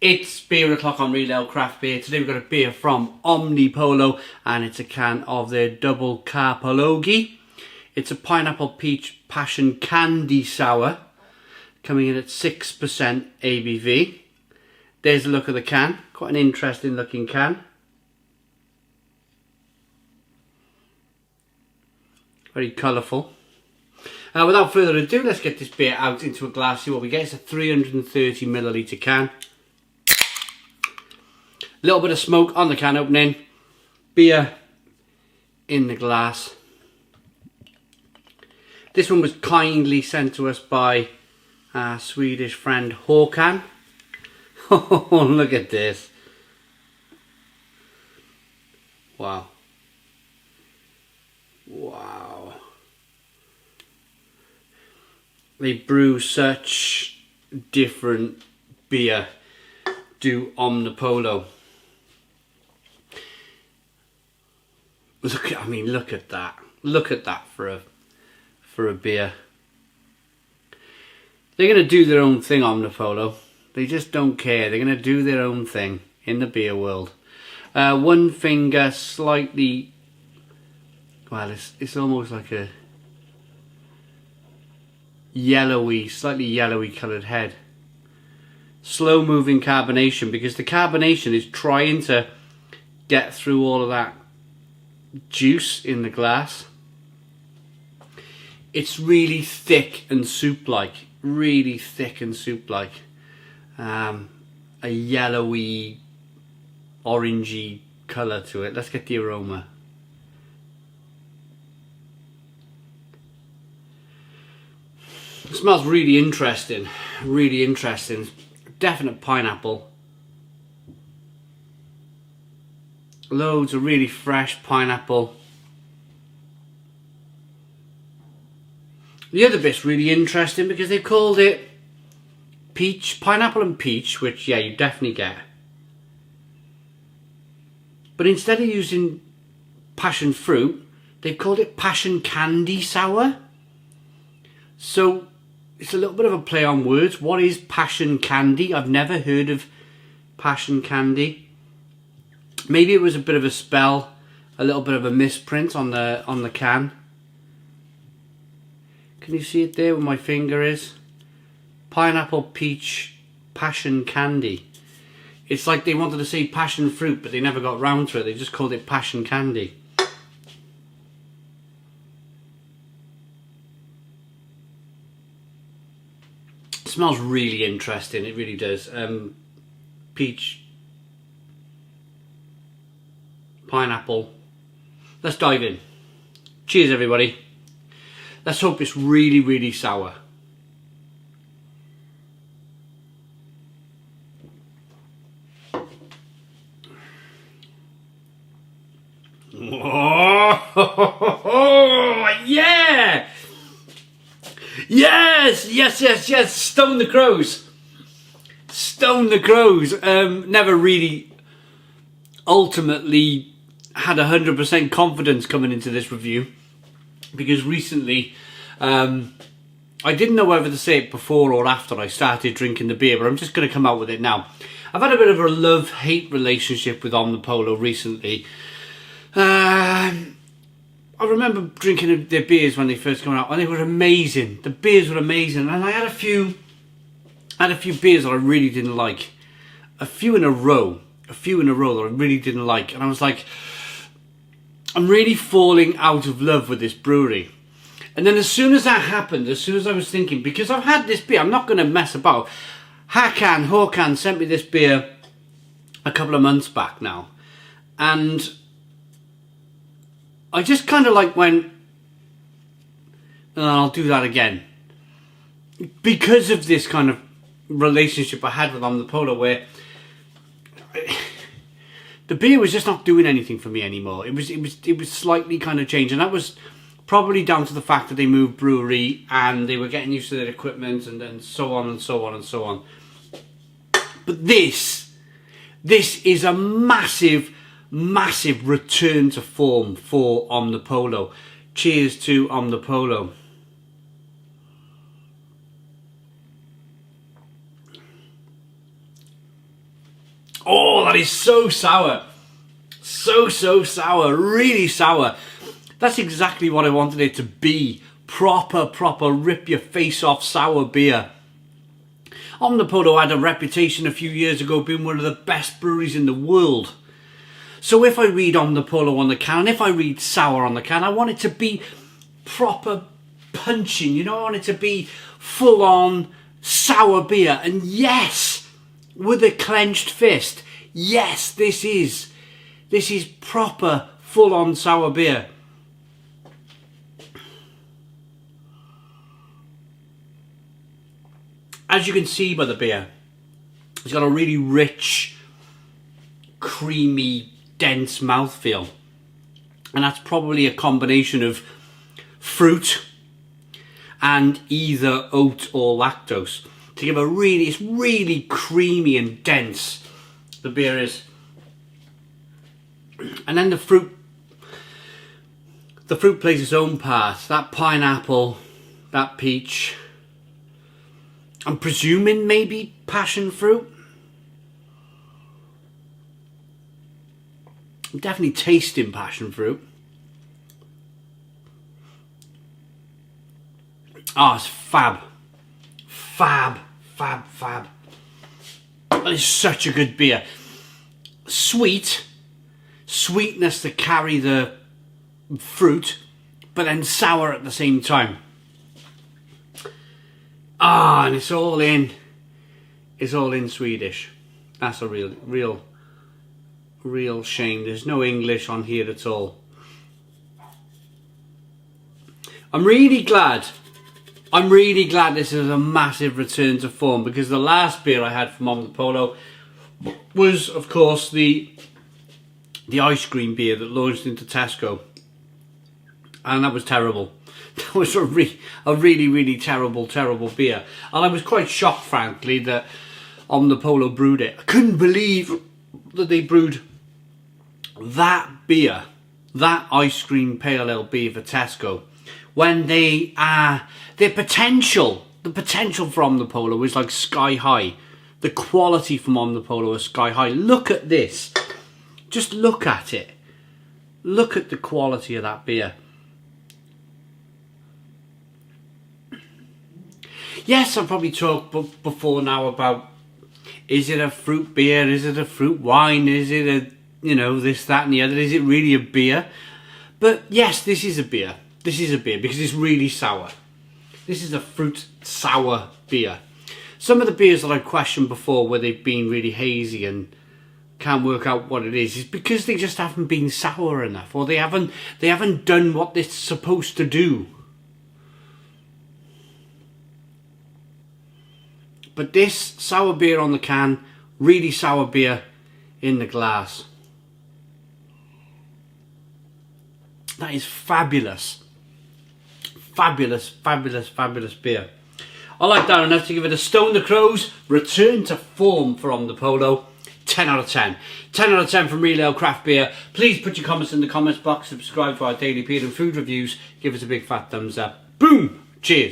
It's beer o'clock on Real Ale Craft Beer. Today we've got a beer from Omnipollo and it's a can of their double Karpologi. It's a pineapple peach passion candy sour coming in at 6% ABV. There's a look at the can. Quite an interesting looking can. Very colourful. Without further ado, let's get this beer out into a glass, see what we get. It's a 330ml can. A little bit of smoke on the can opening. Beer in the glass. This one was kindly sent to us by our Swedish friend Håkan. Oh, look at this. Wow. Wow. They brew such different beer, do Omnipollo. Look at that. Look at that for a beer. They're going to do their own thing, Omnipollo. They just don't care. They're going to do their own thing in the beer world. One finger slightly, well, it's almost like a yellowy, slightly yellowy coloured head. Slow moving carbonation, because the carbonation is trying to get through all of that juice in the glass. It's really thick and soup-like, really thick and soup-like. A yellowy, orangey colour to it. Let's get the aroma. It smells really interesting, really interesting. Definite pineapple. Loads of really fresh pineapple. The other bit's really interesting because they've called it peach, pineapple and peach, which, yeah, you definitely get. But instead of using passion fruit, they've called it passion candy sour. So it's a little bit of a play on words. What is passion candy? I've never heard of passion candy. Maybe it was a bit of a spell, a little bit of a misprint on the can. Can you see it there where my finger is? Pineapple peach passion candy. It's like they wanted to say passion fruit, but they never got round to it. They just called it passion candy. It smells really interesting. It really does. Peach. Pineapple. Let's dive in. Cheers, everybody. Let's hope it's really, really sour. Oh, yeah! Yes! Stone the crows. Stone the crows. Never really ultimately had 100% confidence coming into this review, because recently I didn't know whether to say it before or after I started drinking the beer, but I'm just going to come out with it now. I've had a bit of a love-hate relationship with Omnipollo recently. I remember drinking their beers when they first came out, and they were amazing. The beers were amazing, and I had a few beers that I really didn't like. A few in a row that I really didn't like, and I was like, I'm really falling out of love with this brewery. And then as soon as that happened, as soon as I was thinking, because I've had this beer, I'm not going to mess about. Håkan sent me this beer a couple of months back now, and I just kind of like went, oh, I'll do that again. Because of this kind of relationship I had with Omnipollo, where the beer was just not doing anything for me anymore. It was slightly kind of changed, and that was probably down to the fact that they moved brewery and they were getting used to their equipment and so on and so on and so on. But this is a massive return to form for Omnipollo. Cheers to Omnipollo. Oh, that is so sour. So sour. Really sour. That's exactly what I wanted it to be. Proper rip your face off sour beer. Omnipollo had a reputation a few years ago being one of the best breweries in the world. So if I read Omnipollo on the can, and if I read sour on the can, I want it to be proper punching, you know, I want it to be full on sour beer. And yes, with a clenched fist, yes, this is proper full on sour beer. As you can see by the beer, it's got a really rich, creamy, dense mouthfeel. And that's probably a combination of fruit and either oat or lactose to give it's really creamy and dense, the beer is. And then the fruit plays its own part. That pineapple, that peach, I'm presuming maybe passion fruit. I'm definitely tasting passion fruit. Oh, it's fab. Fab. That is such a good beer. Sweetness to carry the fruit, but then sour at the same time. Ah, and it's all in Swedish. That's a real shame. There's no English on here at all. I'm really glad this is a massive return to form, because the last beer I had from Omnipollo was, of course, the ice cream beer that launched into Tesco, and that was terrible. That was a really terrible beer, and I was quite shocked, frankly, that Omnipollo brewed it. I couldn't believe that they brewed that beer, that ice cream pale ale beer for Tesco, when the potential from Omnipollo is like sky high. The quality from Omnipollo is sky high. Look at this. Just look at it. Look at the quality of that beer. Yes, I've probably talked before now about, is it a fruit beer? Is it a fruit wine? Is it a, you know, this, that and the other? Is it really a beer? But yes, this is a beer. This is a beer because it's really sour. This is a fruit sour beer. Some of the beers that I've questioned before, where they've been really hazy and can't work out what it is because they just haven't been sour enough, or they haven't done what they're supposed to do. But this sour beer on the can, really sour beer in the glass. That is fabulous. Fabulous beer. I like that enough to give it a Stone the Crows return to form for Omnipollo. 10 out of 10. 10 out of 10 from Real Ale Craft Beer. Please put your comments in the comments box. Subscribe to our daily beer and food reviews. Give us a big fat thumbs up. Boom! Cheers.